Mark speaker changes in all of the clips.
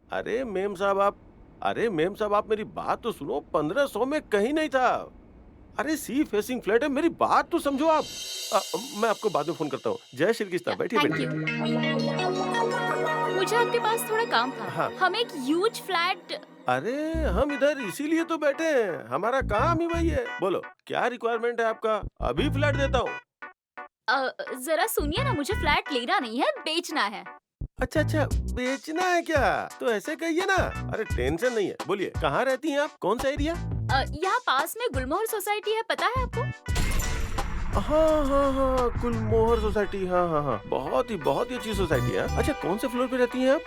Speaker 1: अरे मेम साहब आप मेरी बात तो सुनो, 1500 में कहीं नहीं था। अरे सी फेसिंग फ्लैट है, मेरी बात तो समझो आप। मैं आपको बाद में फोन करता हूँ। जय श्री कृष्णा, बैठिए
Speaker 2: थैंक यू।
Speaker 1: बैठिए।
Speaker 2: मुझे आपके पास थोड़ा काम था।
Speaker 1: हाँ।
Speaker 2: हम एक ह्यूज फ्लैट।
Speaker 1: अरे हम इधर इसीलिए तो बैठे हैं, हमारा काम ही वही है। बोलो क्या रिक्वायरमेंट है आपका, अभी फ्लैट देता हूँ।
Speaker 2: जरा सुनिए ना, मुझे फ्लैट लेना नहीं है, बेचना है।
Speaker 1: अच्छा अच्छा, बेचना है क्या? तो ऐसे कहिए ना। अरे टेंशन नहीं है, बोलिए कहाँ रहती हैं आप, कौन सा एरिया?
Speaker 2: यहाँ पास में गुलमोहर सोसाइटी है, पता है आपको?
Speaker 1: हाँ हाँ हाँ, गुलमोहर सोसाइटी, हाँ हाँ हाँ, बहुत ही अच्छी सोसाइटी है। अच्छा कौन से फ्लोर पे रहती हैं आप?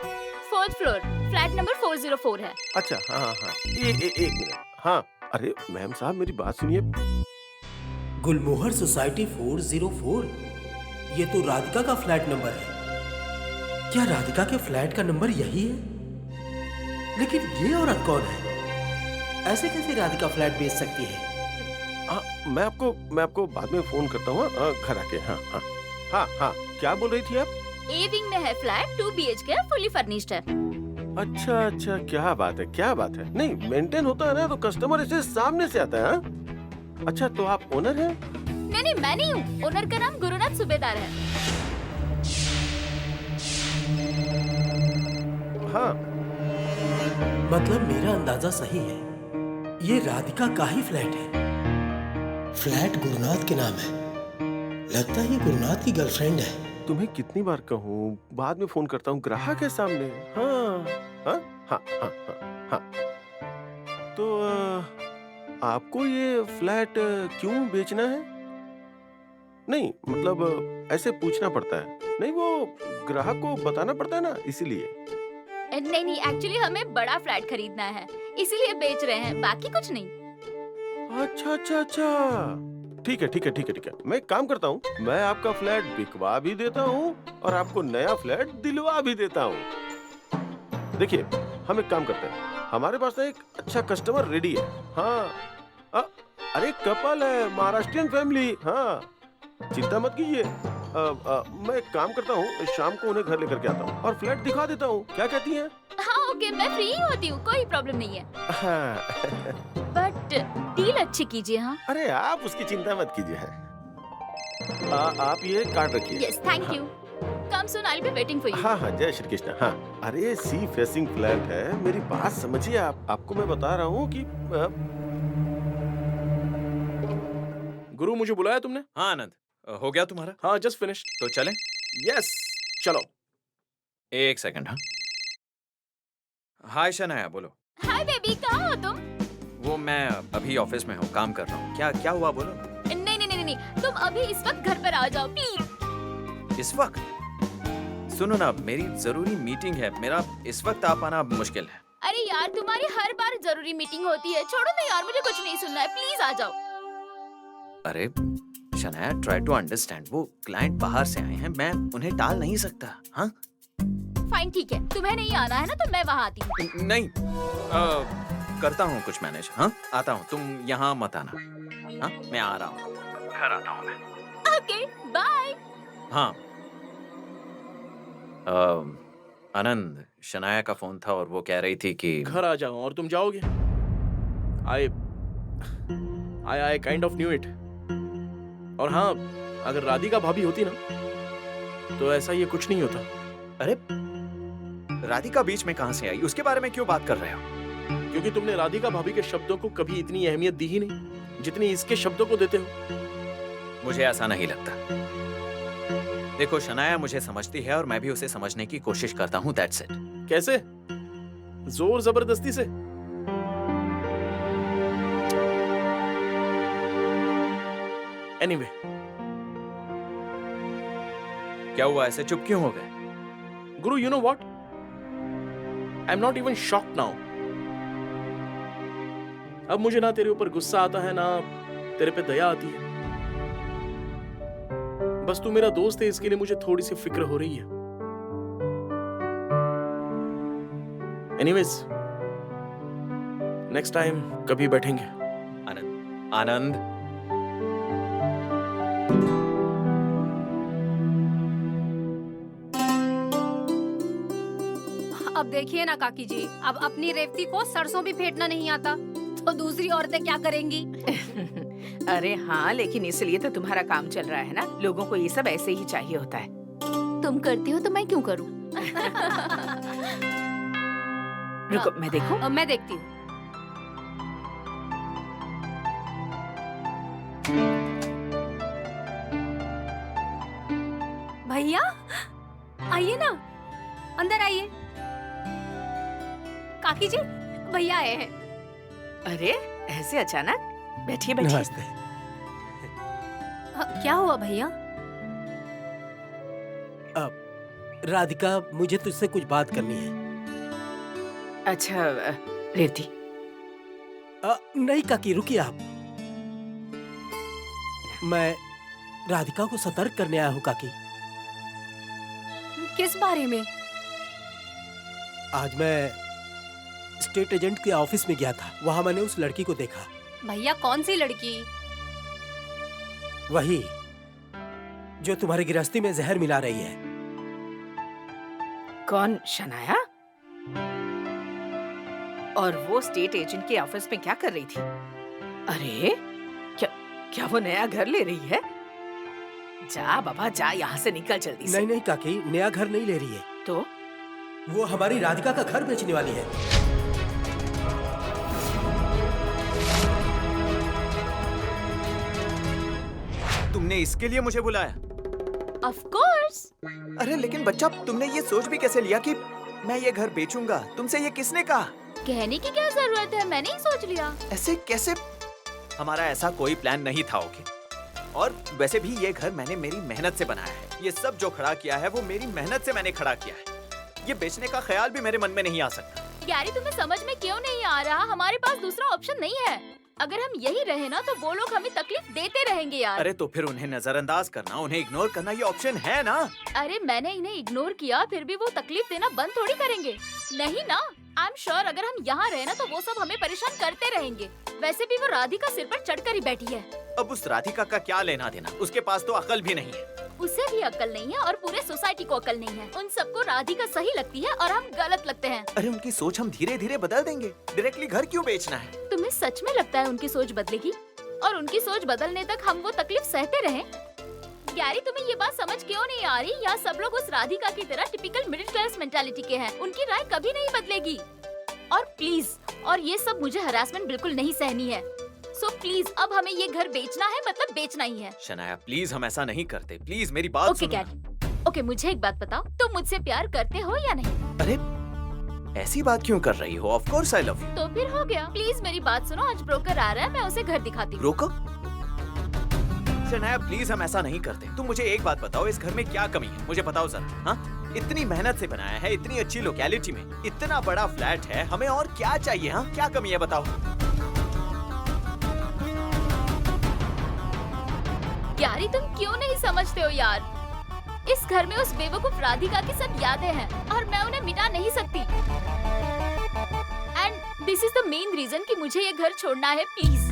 Speaker 2: 4th फ्लोर, फ्लैट नंबर 404 है।
Speaker 1: अच्छा हाँ हाँ हाँ, एक मिनट। हाँ। अरे मैम साहब मेरी बात सुनिए।
Speaker 3: गुलमोहर सोसाइटी 404। ये तो राधिका का फ्लैट नंबर है। क्या राधिका के फ्लैट का नंबर यही है? लेकिन ये औरत कौन है? ऐसे कैसे राधिका फ्लैट बेच सकती है?
Speaker 1: हाँ, मैं आपको बाद में फोन करता हूँ, घर आके। हाँ हाँ हाँ हाँ, क्या बोल रही थी आप?
Speaker 2: ए विंग में है फ्लैट, 2 BHK, फुली फर्निश्ड है।
Speaker 1: अच्छा अच्छा, क्या बात है क्या बात है। नहीं मेंटेन होता है ना तो कस्टमर ऐसे सामने से आता है। हाँ? अच्छा तो आप ओनर हैं?
Speaker 2: नहीं नहीं, मैं नहीं हूँ। ओनर का नाम गुरुनाथ सुबेदार है।
Speaker 1: हाँ।
Speaker 3: मतलब मेरा अंदाजा सही है, ये राधिका का ही फ्लैट है। फ्लैट गुरुनाथ के नाम है। लगता है ये गुरुनाथ की गर्लफ्रेंड है।
Speaker 1: तुम्हें कितनी बार कहूँ, बाद में फोन करता हूँ, ग्राहक है सामने। हाँ हाँ हाँ हाँ हाँ हाँ। तो आपको ये फ्लैट क्यों बेचना है? नहीं मतलब ऐसे पूछना पड़ता है। नहीं वो ग्राहक को बताना पड़ता है ना, इसीलिए।
Speaker 2: नहीं नहीं, एक्चुअली हमें बड़ा फ्लैट खरीदना है, इसीलिए बेच रहे हैं, बाकी कुछ नहीं।
Speaker 1: अच्छा अच्छा अच्छा, ठीक है ठीक है ठीक है ठीक है। मैं एक काम करता हूँ, मैं आपका फ्लैट बिकवा भी देता हूँ और आपको नया फ्लैट दिलवा भी देता हूँ। देखिए हम एक काम करते हैं, हमारे पास ना एक अच्छा कस्टमर रेडी है। हाँ। अ, अरे कपल है, महाराष्ट्रियन फैमिली। हाँ, चिंता मत कीजिए। मैं एक काम करता हूँ, शाम को उन्हें घर लेकर के आता हूँ और फ्लैट दिखा देता हूँ, क्या कहती हैं?
Speaker 2: हाँ ओके, मैं फ्री ही होती हूँ, कोई प्रॉब्लम नहीं है।
Speaker 1: हाँ।
Speaker 2: बट डील अच्छी कीजिए। हाँ।
Speaker 1: अरे आप उसकी चिंता मत कीजिए। आप ये कार्ड रखिए।
Speaker 2: यस, थैंक
Speaker 1: हाँ
Speaker 2: you. Come soon, I will be waiting for you.
Speaker 1: हाँ हाँ, जय श्री कृष्ण। हाँ। अरे सी फेसिंग फ्लैट है, मेरी बात समझिए आप। आपको मैं बता रहा हूँ कि
Speaker 4: गुरु मुझे बुलाया तुमने?
Speaker 5: हाँ आनंद, हो गया तुम्हारा?
Speaker 4: हाँ जस्ट फिनिश्ड।
Speaker 5: तो चलें?
Speaker 4: यस, चलो।
Speaker 5: एक सेकंड। हाँ हाय शनाया, बोलो।
Speaker 2: हाय बेबी, कहाँ हो तुम?
Speaker 5: वो मैं अभी ऑफिस में हूँ, काम कर रहा हूँ। क्या क्या हुआ, बोलो।
Speaker 2: नहीं नहीं नहीं नहीं, तुम अभी इस वक्त घर पर आ जाओ प्लीज।
Speaker 5: इस वक्त? सुनो ना, मेरी जरूरी मीटिंग है, मेरा इस वक्त आ पाना मुश्किल है।
Speaker 2: अरे यार, तुम्हारी हर बार जरूरी मीटिंग होती है। छोड़ो ना यार, मुझे कुछ नहीं सुनना है, प्लीज आ जाओ।
Speaker 5: अरे शनाया, ट्राई टू अंडरस्टैंड, वो क्लाइंट बाहर से आए हैं, मैं उन्हें टाल नहीं सकता। हाँ
Speaker 2: फाइन, ठीक है, तुम्हें नहीं आना है ना तो मैं वहाँ आती हूँ।
Speaker 5: नहीं, करता हूँ कुछ मैनेज। हाँ आता हूँ, तुम यहाँ मत आना। हाँ मैं आ रहा हूँ, घर आता हूँ मैं।
Speaker 2: Okay bye.
Speaker 5: हाँ आनंद, शनाया का फोन था और वो कह रही थी कि
Speaker 4: घर आ जाओ और तुम जाओगे। I I kind of knew it. और हाँ, अगर राधिका भाभी होती ना तो ऐसा ये कुछ नहीं होता।
Speaker 5: अरे राधिका बीच में कहां से आई, उसके बारे में क्यों बात कर रहे हो?
Speaker 4: क्योंकि तुमने राधिका भाभी के शब्दों को कभी इतनी अहमियत दी ही नहीं जितनी इसके शब्दों को देते हो।
Speaker 5: मुझे ऐसा नहीं लगता। देखो शनाया मुझे समझती है और मैं भी उसे समझने की कोशिश करता हूँ, दैट्स इट।
Speaker 4: कैसे? जोर जबरदस्ती से? एनीवे,
Speaker 5: क्या हुआ, ऐसे चुप क्यों हो गए?
Speaker 4: गुरु, you know what, I am not even shocked now. अब मुझे ना तेरे ऊपर गुस्सा आता है ना तेरे पे दया आती है। बस तू मेरा दोस्त है, इसके लिए मुझे थोड़ी सी फिक्र हो रही है। एनीवेज, नेक्स्ट टाइम कभी बैठेंगे।
Speaker 5: आनंद, आनंद,
Speaker 2: अब
Speaker 6: अब देखिए ना काकी जी, अब अपनी रेवती को सरसों भी फेंटना नहीं आता तो दूसरी औरतें क्या करेंगी?
Speaker 7: अरे हाँ, लेकिन इसलिए तो तुम्हारा काम चल रहा है ना। लोगों को ये सब ऐसे ही चाहिए होता है।
Speaker 2: तुम करती हो तो मैं क्यों करूं?
Speaker 7: रुको, मैं देखूं।
Speaker 6: मैं देखती हूँ। भैया आइए ना, अंदर आइए। काकी जी, भैया आए हैं।
Speaker 7: अरे ऐसे अचानक? बैठिए बैठिए।
Speaker 3: नमस्ते।
Speaker 6: क्या हुआ भैया?
Speaker 3: राधिका, मुझे तुझसे कुछ बात करनी है।
Speaker 7: अच्छा रेवती।
Speaker 3: नहीं काकी, रुकिए आप। मैं राधिका को सतर्क करने आया हूँ काकी।
Speaker 6: किस बारे में?
Speaker 3: आज मैं स्टेट एजेंट के ऑफिस में गया था। वहाँ मैंने उस लड़की को देखा।
Speaker 6: भैया कौन सी लड़की?
Speaker 3: वही जो तुम्हारी गृहस्थी में जहर मिला रही है।
Speaker 7: कौन? शनाया? और वो स्टेट एजेंट के ऑफिस में क्या कर रही थी? अरे क्या वो नया घर ले रही है? जा बाबा जा, यहाँ से निकल जल्दी से।
Speaker 3: नहीं काकी, नया घर नहीं ले रही है।
Speaker 7: तो
Speaker 3: वो हमारी राधिका का घर बेचने वाली है।
Speaker 5: तुमने इसके लिए मुझे बुलाया?
Speaker 2: Of course.
Speaker 5: अरे लेकिन बच्चा, तुमने ये सोच भी कैसे लिया कि मैं ये घर बेचूंगा? तुमसे ये किसने कहा?
Speaker 2: कहने की क्या जरूरत है, मैंने ही सोच लिया।
Speaker 5: ऐसे कैसे? हमारा ऐसा कोई प्लान नहीं था। ओके, और वैसे भी ये घर मैंने मेरी मेहनत से बनाया है। ये सब जो खड़ा किया है वो मेरी मेहनत से मैंने खड़ा किया है। ये बेचने का ख्याल भी मेरे मन में नहीं आ सकता।
Speaker 2: गैरी, तुम्हें समझ में क्यों नहीं आ रहा? हमारे पास दूसरा ऑप्शन नहीं है। अगर हम यही रहे ना तो वो लोग हमें तकलीफ देते रहेंगे यार।
Speaker 5: अरे तो फिर उन्हें नजरअंदाज करना, उन्हें इग्नोर करना ये ऑप्शन है ना?
Speaker 2: अरे मैंने इन्हें इग्नोर किया, फिर भी वो तकलीफ देना बंद थोड़ी करेंगे। नहीं ना, आई एम श्योर अगर हम यहाँ रहे ना तो वो सब हमें परेशान करते रहेंगे। वैसे भी वो राधिका सिर पर चढ़कर ही बैठी है।
Speaker 5: अब उस राधिका का क्या लेना देना? उसके पास तो अकल भी नहीं है।
Speaker 2: उसे भी अक्ल नहीं है और पूरे सोसाइटी को अक्ल नहीं है। उन सबको राधिका सही लगती है और हम गलत लगते हैं।
Speaker 5: अरे उनकी सोच हम धीरे धीरे बदल देंगे। डायरेक्टली घर क्यों बेचना है?
Speaker 2: तुम्हें सच में लगता है उनकी सोच बदलेगी? और उनकी सोच बदलने तक हम वो तकलीफ सहते रहें? गैरी, तुम्हें ये बात समझ क्यों नहीं आ रही? यहाँ सब लोग उस राधिका की तरह टिपिकल मिडिल क्लास मेंटालिटी के हैं। उनकी राय कभी नहीं बदलेगी। और प्लीज, और ये सब मुझे हरासमेंट बिल्कुल नहीं सहनी है। सो प्लीज, अब हमें ये घर बेचना है, मतलब बेचना ही है।
Speaker 5: शनाया प्लीज, हम ऐसा नहीं करते। प्लीज मेरी बात
Speaker 2: ओके
Speaker 5: सुनो।
Speaker 2: गैरी, ओके, मुझे एक बात बताओ, तुम मुझसे प्यार करते हो या नहीं?
Speaker 5: अरे ऐसी बात क्यों कर रही हो? Of course I love you.
Speaker 2: तो फिर हो गया। प्लीज मेरी बात सुनो, आज ब्रोकर आ रहा है, मैं उसे घर दिखाती हूँ।
Speaker 5: रोको शनाया, प्लीज हम ऐसा नहीं करते। तुम मुझे एक बात बताओ, इस घर में क्या कमी है? मुझे बताओ जरा। हाँ, इतनी मेहनत से बनाया है, इतनी अच्छी लोकेलिटी में, इतना बड़ा फ्लैट है, हमें और क्या चाहिए? हाँ, क्या कमी है बताओ?
Speaker 2: यारी, तुम क्यों नहीं समझते हो यार? इस घर में उस बेवकूफ राधिका की सब यादें हैं और मैं उन्हें मिटा नहीं सकती। And this is the main reason कि मुझे ये घर छोड़ना है। प्लीज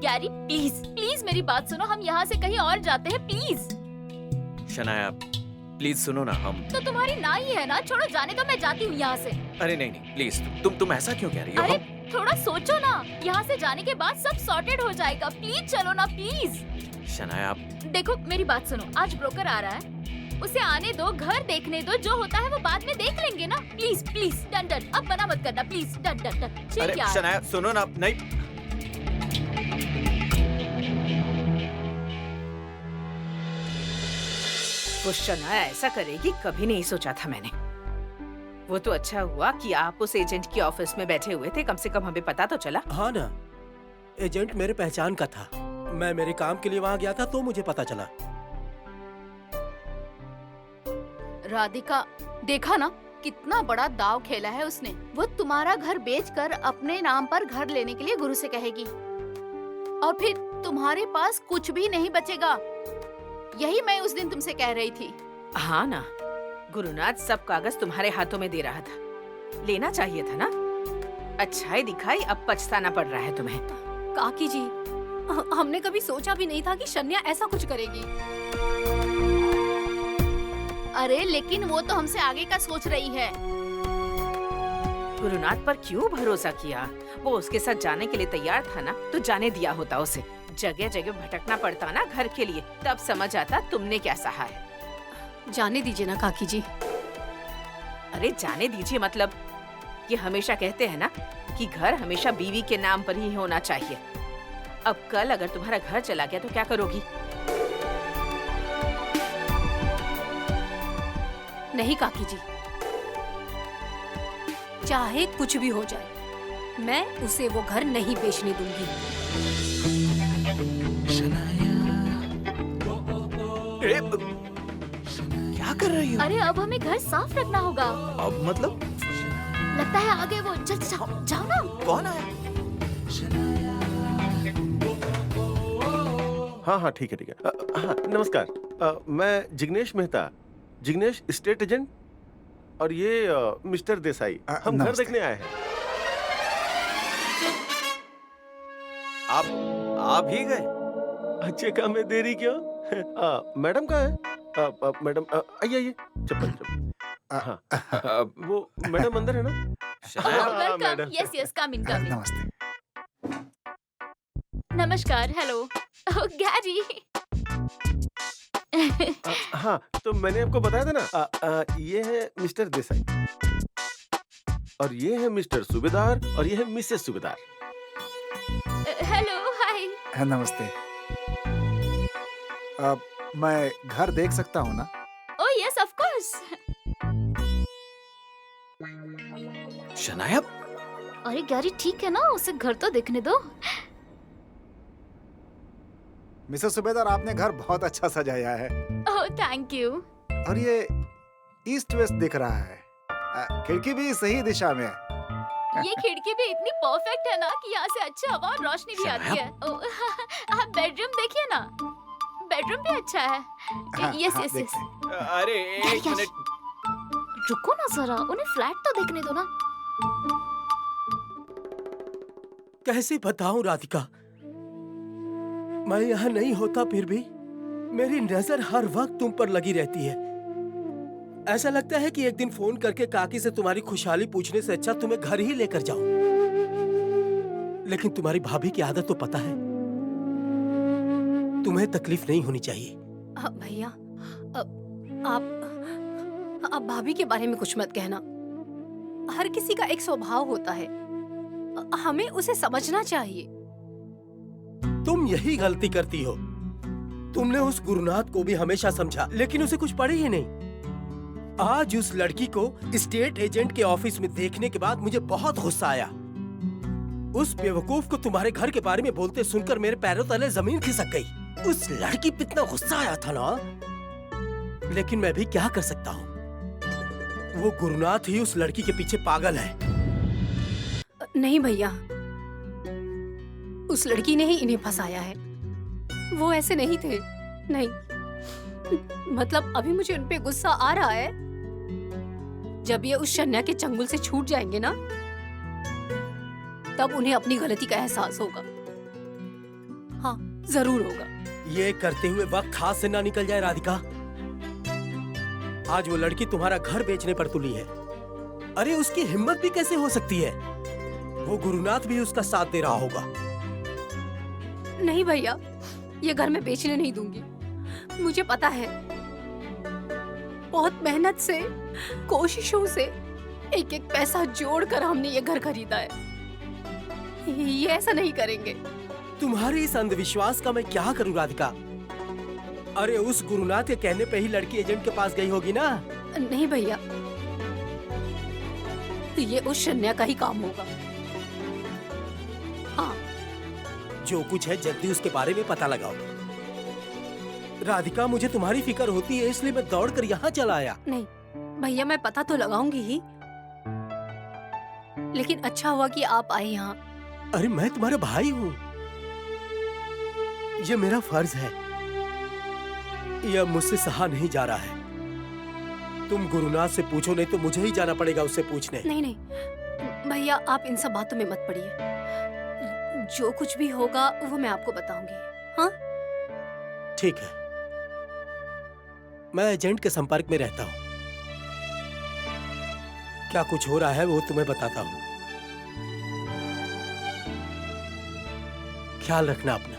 Speaker 2: गैरी, प्लीज प्लीज मेरी बात सुनो, हम यहाँ से कहीं और जाते हैं प्लीज।
Speaker 5: शनाया प्लीज सुनो ना। हम
Speaker 2: तो तुम्हारी ना ही है ना, छोड़ो जाने दो, मैं जाती हूँ यहाँ से।
Speaker 5: अरे नहीं नहीं प्लीज, तुम ऐसा क्यों कह रही हो?
Speaker 2: अरे थोड़ा सोचो ना, यहाँ से जाने के बाद सब सॉर्टेड हो जाएगा। प्लीज चलो ना प्लीज।
Speaker 5: शनाया
Speaker 2: देखो मेरी बात सुनो, आज ब्रोकर आ रहा है, उसे आने दो, घर देखने दो, जो होता है वो बाद में देख लेंगे ना। प्लीज प्लीज, डन डन, अब मना मत करना प्लीज, डन डन डन।
Speaker 5: अरे
Speaker 2: ठीक यार।
Speaker 5: शनाया सुनो ना। नहीं
Speaker 7: वो शनाया ऐसा करेगी कभी नहीं सोचा था मैंने। वो तो अच्छा हुआ कि आप उस एजेंट के ऑफिस में बैठे हुए थे, कम से कम हमें पता तो चला।
Speaker 3: हाँ ना, एजेंट मेरे पहचान का था। मैं मेरे काम के लिए वहाँ गया था तो मुझे पता चला।
Speaker 6: राधिका, देखा ना कितना बड़ा दाव खेला है उसने। वो तुम्हारा घर बेचकर अपने नाम पर घर लेने के लिए गुरु से कहेगी और फिर तुम्हारे पास कुछ भी नहीं बचेगा। यही मैं उस दिन तुमसे कह रही थी।
Speaker 7: हाँ ना, गुरुनाथ सब कागज तुम्हारे हाथों में दे रहा था, लेना चाहिए था ना। अच्छाई दिखाई, अब पछताना पड़ रहा है तुम्हें।
Speaker 6: काकी जी, हमने कभी सोचा भी नहीं था कि शन्या ऐसा कुछ करेगी। अरे लेकिन वो तो हमसे आगे का सोच रही है।
Speaker 7: गुरुनाथ पर क्यों भरोसा किया? वो उसके साथ जाने के लिए तैयार था ना, तो जाने दिया होता उसे। जगह जगह भटकना पड़ता ना घर के लिए, तब समझ आता तुमने क्या सहा है।
Speaker 6: जाने दीजिए ना काकी जी।
Speaker 7: अरे जाने दीजिए मतलब, ये हमेशा कहते हैं ना कि घर हमेशा बीवी के नाम पर ही होना चाहिए। अब कल अगर तुम्हारा घर चला गया तो क्या करोगी?
Speaker 6: नहीं काकी जी, चाहे कुछ भी हो जाए, मैं उसे वो घर नहीं बेचने दूंगी।
Speaker 5: क्या कर रही हो?
Speaker 2: अरे अब हमें घर साफ रखना होगा।
Speaker 5: अब मतलब
Speaker 2: लगता है आगे वो जाओ जाओ ना।
Speaker 5: कौन आया?
Speaker 1: हाँ हाँ ठीक है ठीक है। हाँ नमस्कार। मैं जिग्नेश मेहता, जिग्नेश स्टेट एजेंट, और ये मिस्टर देसाई, हम घर
Speaker 8: नमस्ते।
Speaker 1: देखने आए हैं।
Speaker 5: आप ही गए?
Speaker 1: अच्छे काम में देरी क्यों? मैडम कहाँ है? मैडम आइए आइए, चप्पल चप्पल। हाँ वो मैडम अंदर है ना?
Speaker 5: Shanaya,
Speaker 2: welcome.
Speaker 1: Madam.
Speaker 2: Yes yes, come in come in.
Speaker 8: नमस्ते।
Speaker 2: नमस्कार, हेलो। ओह गैरी।
Speaker 1: हाँ तो मैंने आपको बताया था ना, ये है मिस्टर देसाई, और ये है मिस्टर सूबेदार, और ये है मिसेस सूबेदार।
Speaker 2: हेलो, हाय।
Speaker 8: नमस्ते। मैं घर देख सकता हूँ ना?
Speaker 2: Oh yes, of course.
Speaker 5: Shanaya,
Speaker 2: अरे गैरी ठीक है ना, उसे घर तो देखने दो।
Speaker 8: मिसेस सुबेदार, आपने घर बहुत अच्छा सजाया है,
Speaker 2: ओह थैंक यू।
Speaker 8: और ये ईस्ट वेस्ट दिख रहा है। खिड़की भी सही दिशा में है।
Speaker 2: ये खिड़की भी इतनी परफेक्ट है ना कि यहाँ से अच्छा हवा और रोशनी भी आती है। ओह, आप बेडरूम देखिए ना, बेडरूम भी अच्छा है। Yes yes yes.
Speaker 8: देखते हैं।
Speaker 5: अरे एक
Speaker 2: क्या-
Speaker 5: मिनट।
Speaker 2: रुको ना जरा, उन्हें फ्लैट तो देखने दो ना।
Speaker 3: कैसे बताऊं राधिका, मैं यहाँ नहीं होता फिर भी मेरी नजर हर वक्त तुम पर लगी रहती है। ऐसा लगता है कि एक दिन फोन करके काकी से तुम्हारी खुशहाली पूछने से अच्छा तुम्हें घर ही लेकर जाऊं। लेकिन तुम्हारी भाभी की आदत तो पता है, तुम्हें तकलीफ नहीं होनी चाहिए।
Speaker 6: भैया, आप भाभी के बारे में कुछ मत कहना। हर किसी का एक स्वभाव होता है, हमें उसे समझना चाहिए।
Speaker 3: तुम यही गलती करती हो। तुमने उस गुरुनाथ को भी हमेशा समझा, लेकिन उसे कुछ पड़ी ही नहीं। आज उस लड़की को स्टेट एजेंट के ऑफिस में देखने के बाद मुझे बहुत गुस्सा आया। उस बेवकूफ को तुम्हारे घर के बारे में बोलते सुनकर मेरे पैरों तले जमीन खिसक गई। उस लड़की पे इतना गुस्सा आया था ना, लेकिन मैं भी क्या कर सकता हूँ। वो गुरुनाथ ही उस लड़की के पीछे पागल है।
Speaker 6: नहीं भैया, उस लड़की ने ही इन्हें फंसाया है। वो ऐसे नहीं थे। नहीं, मतलब अभी मुझे उन पे गुस्सा आ रहा है। जब ये उस शन्या के चंगुल से छूट जाएंगे ना, तब उन्हें अपनी गलती का एहसास होगा। हाँ जरूर होगा।
Speaker 3: ये करते हुए वक्त हाथ से ना निकल जाए राधिका। आज वो लड़की तुम्हारा घर बेचने पर तुली है। अरे उसकी हिम्मत भी कैसे हो सकती है? वो गुरुनाथ भी उसका साथ दे रहा होगा।
Speaker 6: नहीं भैया, ये घर मैं बेचने नहीं दूंगी। मुझे पता है, बहुत मेहनत से, कोशिशों से एक एक पैसा जोड़कर हमने ये घर खरीदा है। ये ऐसा नहीं करेंगे।
Speaker 3: तुम्हारे इस अंधविश्वास का मैं क्या करूं राधिका? अरे उस गुरुनाथ के कहने पे ही लड़की एजेंट के पास गई होगी ना।
Speaker 6: नहीं भैया, ये उस शन्या का ही काम होगा। हाँ,
Speaker 3: जो कुछ है जल्दी उसके बारे में पता लगाओ। राधिका, मुझे तुम्हारी फिक्र होती है, इसलिए मैं दौड़कर यहाँ चला आया।
Speaker 6: नहीं भैया, मैं पता तो लगाऊंगी ही, लेकिन अच्छा हुआ कि आप आए यहाँ।
Speaker 3: अरे मैं तुम्हारा भाई हूँ, ये मेरा फर्ज है। यह मुझसे सहा नहीं जा रहा है। तुम गुरुनाथ से पूछो, नहीं तो मुझे ही जाना पड़ेगा उससे पूछने।
Speaker 6: नहीं नहीं भैया, आप इन सब बातों में मत पड़िए। जो कुछ भी होगा वो मैं आपको बताऊंगी। हाँ
Speaker 3: ठीक है, मैं एजेंट के संपर्क में रहता हूँ। क्या कुछ हो रहा है वो तुम्हें बताता हूँ। ख्याल रखना अपना।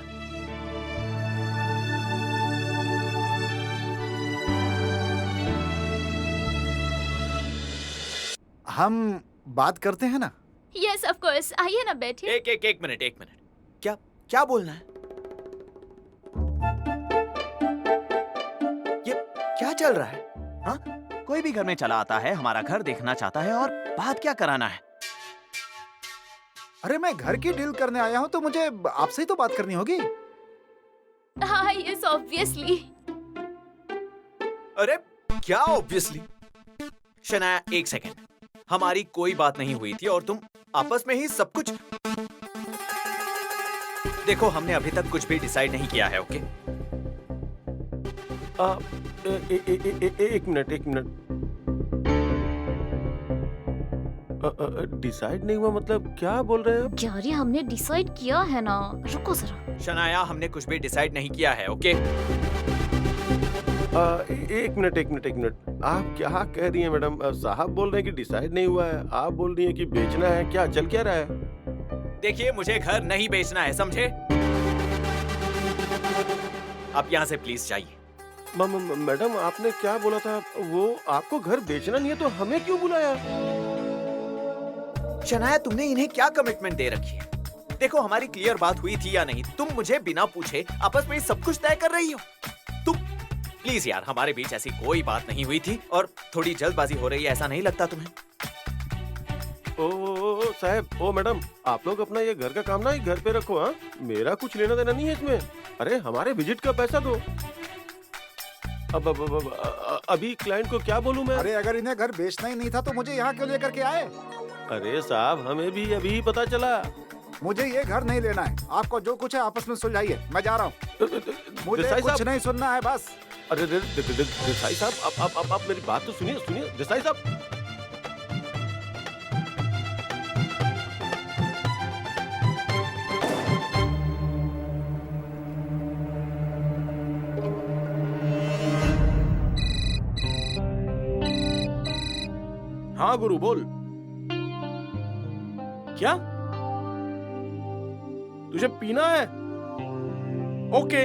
Speaker 8: हम बात करते हैं ना।
Speaker 2: यस ऑफ कोर्स, आइए ना बैठिए।
Speaker 5: एक मिनट। क्या क्या बोलना है? ये क्या चल रहा है? हाँ, कोई भी घर में चला आता है, हमारा घर देखना चाहता है और बात क्या कराना है?
Speaker 8: अरे मैं घर की डील करने आया हूँ तो मुझे आपसे ही तो बात करनी होगी।
Speaker 2: हाँ यस ऑब्वियसली।
Speaker 5: अरे क्या ऑब्वियसली? शनाया एक सेकेंड, हमारी कोई बात नहीं हुई थी और तुम आपस में ही सब कुछ। देखो हमने अभी तक कुछ भी डिसाइड नहीं किया है, ओके?
Speaker 1: एक मिनट। डिसाइड नहीं हुआ मतलब क्या बोल रहे हैं आप?
Speaker 2: गैरी हमने डिसाइड किया है ना, रुको जरा।
Speaker 5: शनाया हमने कुछ भी डिसाइड नहीं किया है, ओके?
Speaker 1: एक मिनट। आप क्या कह रही हैं मैडम? साहब बोल रहे हैं कि डिसाइड नहीं हुआ है, आप बोल रही हैं कि बेचना है। क्या चल क्या रहा है?
Speaker 5: देखिए मुझे घर नहीं बेचना है, समझे? आप यहाँ से प्लीज जाइए।
Speaker 1: मैडम आपने क्या बोला था? वो आपको घर बेचना नहीं है तो हमें क्यों बुलाया?
Speaker 5: शनाया तुमने इन्हें क्या कमिटमेंट दे रखी है? देखो हमारी क्लियर बात हुई थी या नहीं? तुम मुझे बिना पूछे आपस में सब कुछ तय कर रही हो। तुम प्लीज यार, हमारे बीच ऐसी कोई बात नहीं हुई थी और थोड़ी जल्दबाजी हो रही है, ऐसा नहीं लगता तुम्हें?
Speaker 1: ओ साहब, ओ मैडम, आप लोग अपना ये घर का काम ना ही घर पे रखो। हाँ, मेरा कुछ लेना देना नहीं है इसमें। अरे हमारे विजिट का पैसा दो। अब अभी क्लाइंट को क्या बोलूं मैं?
Speaker 8: अरे अगर इन्हें घर बेचना ही नहीं था तो मुझे यहाँ क्यों लेकर के आए?
Speaker 1: अरे साहब हमें भी अभी पता चला।
Speaker 8: मुझे ये घर नहीं लेना है। आपको जो कुछ है आपस में सुलझाइए, मैं जा रहा हूँ। मुझे
Speaker 1: देसाई
Speaker 8: कुछ
Speaker 1: साहब।
Speaker 8: नहीं सुनना है बस।
Speaker 1: अरे देसाई साहब, आप मेरी बात तो सुनिए। देसाई साहब,
Speaker 4: हाँ गुरु बोल। क्या तुझे पीना है? ओके,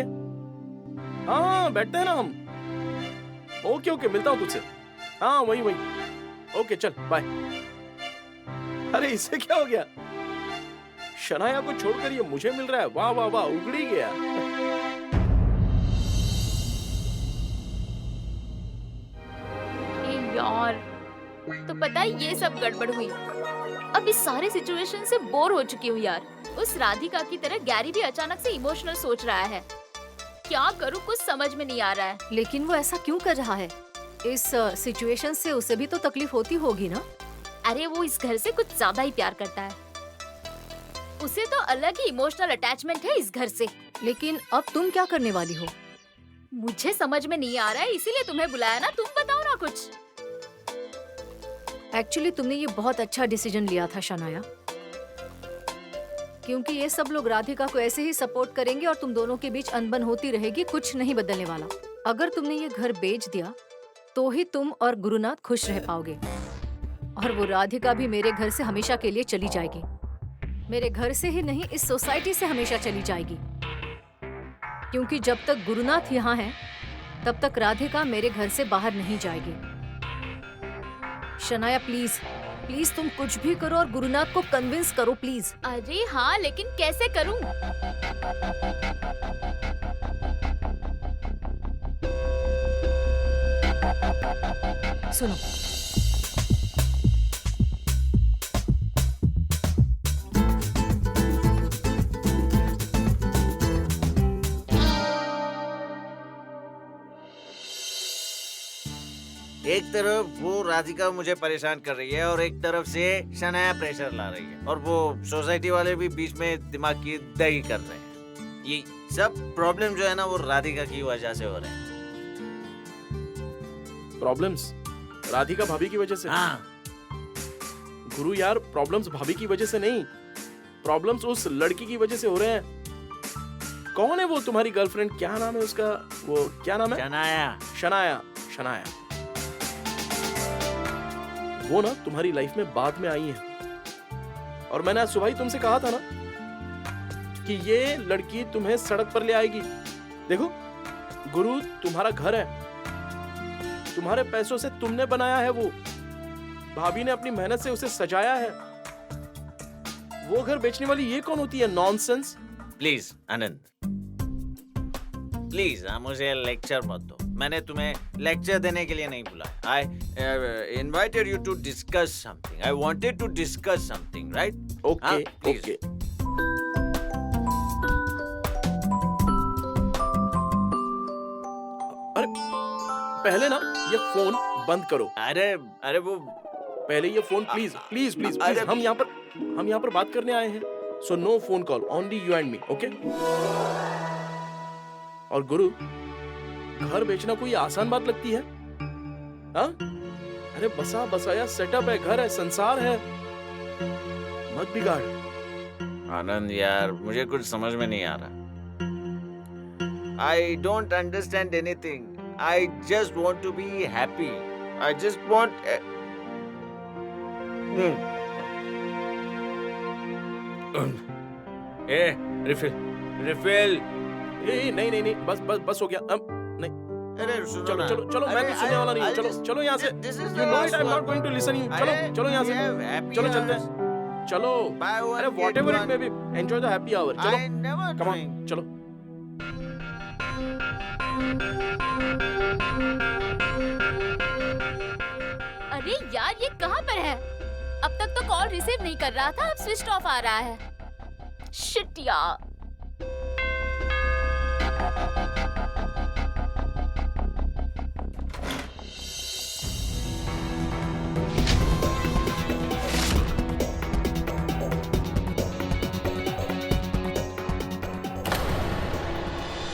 Speaker 4: हाँ बैठते हैं ना हम। ओके मिलता हूँ तुझसे। हाँ वही। ओके चल बाय। अरे इससे क्या हो गया? शनाया को छोड़कर ये मुझे मिल रहा है। वाह वाह वाह, उगड़ी गया।
Speaker 2: यार तो पता है ये सब गड़बड़ हुई। अब इस सारे सिचुएशन से बोर हो चुकी हूँ यार। उस राधिका की तरह गैरी भी अचानक से इमोशनल सोच रहा है। क्या करूँ कुछ समझ में नहीं आ रहा है।
Speaker 9: लेकिन वो ऐसा क्यों कर रहा है? इस सिचुएशन से उसे भी तो तकलीफ होती होगी ना?
Speaker 2: अरे वो इस घर से कुछ ज्यादा ही प्यार करता है। उसे तो अलग ही इमोशनल अटैचमेंट है इस घर से।
Speaker 9: लेकिन अब तुम क्या करने वाली हो?
Speaker 2: मुझे समझ में नहीं आ रहा है, इसीलिए तुम्हें बुलाया ना। तुम बताओ ना कुछ।
Speaker 9: एक्चुअली तुमने ये बहुत अच्छा डिसीजन लिया था शनाया, क्योंकि ये सब लोग राधिका को ऐसे ही सपोर्ट करेंगे और तुम दोनों के बीच अनबन होती रहेगी, कुछ नहीं बदलने वाला। अगर तुमने ये घर बेच दिया तो ही तुम और गुरुनाथ खुश रह पाओगे और वो राधिका भी मेरे घर से हमेशा के लिए चली जाएगी। मेरे घर से ही नहीं, इस सोसाइटी से हमेशा चली जाएगी, क्योंकि जब तक गुरुनाथ यहाँ है तब तक राधिका मेरे घर से बाहर नहीं जाएगी। शनाया प्लीज तुम कुछ भी करो और गुरुनाथ को कन्विंस करो प्लीज।
Speaker 2: अरे हाँ, लेकिन कैसे करूं?
Speaker 9: सुनो,
Speaker 5: एक तरफ वो राधिका मुझे परेशान कर रही है और एक तरफ से शनाया प्रेशर ला रही है और वो सोसाइटी वाले भी बीच में दिमाग की दही कर रहे हैं। ये सब प्रॉब्लम जो है ना वो राधिका की वजह से हो रहे हैं।
Speaker 4: प्रॉब्लम्स राधिका भाभी की वजह से?
Speaker 5: हाँ
Speaker 4: गुरु यार, प्रॉब्लम्स भाभी की वजह से नहीं, प्रॉब्लम्स उस लड़की की वजह से हो रहे हैं। कौन है वो तुम्हारी गर्लफ्रेंड? क्या नाम है उसका? वो क्या नाम है?
Speaker 5: शनाया।
Speaker 4: शनाया। वो ना तुम्हारी लाइफ में बाद में आई है। और मैंने आज सुबह ही तुमसे कहा था ना कि ये लड़की तुम्हें सड़क पर ले आएगी। देखो गुरु तुम्हारा घर है, तुम्हारे पैसों से तुमने बनाया है, वो भाभी ने अपनी मेहनत से उसे सजाया है। वो घर बेचने वाली ये कौन होती है? नॉनसेंस।
Speaker 5: प्लीज आनंद, प्लीज मुझे लेक्चर मत दो। मैंने तुम्हें लेक्चर देने के लिए नहीं बुलाया। I invited you to discuss something. I wanted to discuss something, right?
Speaker 4: Okay okay. अरे पहले ना ये फोन बंद करो।
Speaker 5: अरे वो
Speaker 4: पहले ये phone please please please please, हम यहाँ पर बात करने आए हैं। So no phone call, only you and me, okay? और गुरु, घर बेचना कोई आसान बात लगती है? हाँ? अरे बसा बसाया सेटअप है, घर है, संसार है, मत बिगाड़।
Speaker 5: आनंद यार, मुझे कुछ समझ में नहीं आ रहा। I don't understand anything. I just want to be happy. I just want. Refill.
Speaker 4: नहीं, बस हो गया। नहीं,
Speaker 5: अरे सुनो
Speaker 4: चलो
Speaker 5: ना।
Speaker 4: चलो चलो, मैं कुछ सुनने वाला नहीं हूँ। चलो यहाँ से। You know it, I'm not going to listen you. चलो यहाँ से। चलो चलते हैं। चलो। अरे whatever it may be, enjoy the happy hour. चलो, come on, चलो।
Speaker 2: अरे यार, ये कहाँ पर है? अब तक तो कॉल रिसीव नहीं कर रहा था, अब स्विच ऑफ आ रहा है। शिट यार।